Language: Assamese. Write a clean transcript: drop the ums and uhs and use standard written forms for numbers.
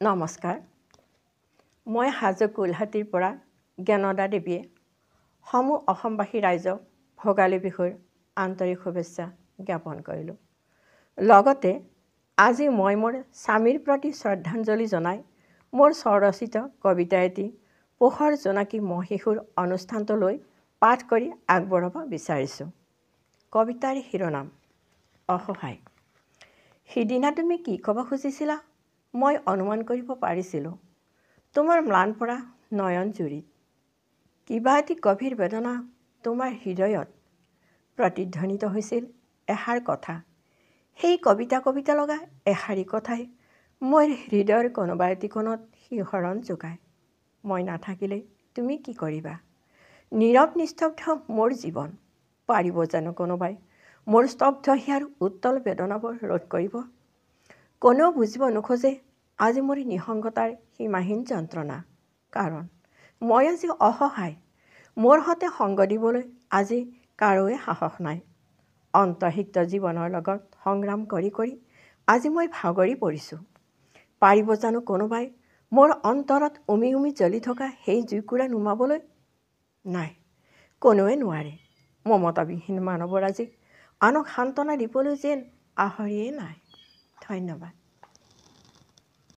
নমস্কাৰ। মই হাজো কোলহাটীৰ পৰা জ্ঞানদা দেৱীয়ে সমূহ অসমবাসী ৰাইজক ভোগালী বিহুৰ আন্তৰিক শুভেচ্ছা জ্ঞাপন কৰিলোঁ। লগতে আজি মই মোৰ স্বামীৰ প্ৰতি শ্ৰদ্ধাঞ্জলি জনাই মোৰ স্বৰচিত কবিতা এটি পোহৰ জোনাকী মহিষুৰ অনুষ্ঠানটোলৈ পাঠ কৰি আগবঢ়াব বিচাৰিছোঁ। কবিতাৰ শিৰোনাম অসহায়। সিদিনা তুমি কি ক'ব খুজিছিলা? মই অনুমান কৰিব পাৰিছিলোঁ তোমাৰ ম্লান পৰা নয়ন জুৰিত কিবা এটি গভীৰ বেদনা তোমাৰ হৃদয়ত প্ৰতিধ্বনিত হৈছিল এষাৰ কথা। সেই কবিতা লগা এষাৰি কথাই মোৰ হৃদয়ৰ কোনোবা এটি কোণত শিহৰণ যোগায়। মই নাথাকিলে তুমি কি কৰিবা? নীৰৱ নিস্তব্ধ মোৰ জীৱন, পাৰিব জানো কোনোবাই মোৰ স্তব্ধ হিয়াৰ উত্তল বেদনাবোৰ ৰোধ কৰিব? কোনেও বুজিব নোখোজে আজি মোৰ নিসংগতাৰ সীমাহীন যন্ত্ৰণা, কাৰণ মই আজি অসহায়। মোৰ সতে সংগ দিবলৈ আজি কাৰোৱে সাহস নাই। অন্তঃহিক্ত জীৱনৰ লগত সংগ্ৰাম কৰি আজি মই ভাগৰি পৰিছোঁ। পাৰিব জানো কোনোবাই মোৰ অন্তৰত উমি উমি জ্বলি থকা সেই জুইকুৰা নুমাবলৈ? নাই, কোনোৱে নোৱাৰে। মমতাবিহীন মানৱৰ আজি আনক সান্তনা দিবলৈ যেন আহৰিয়ে নাই। ধন্যবাদ।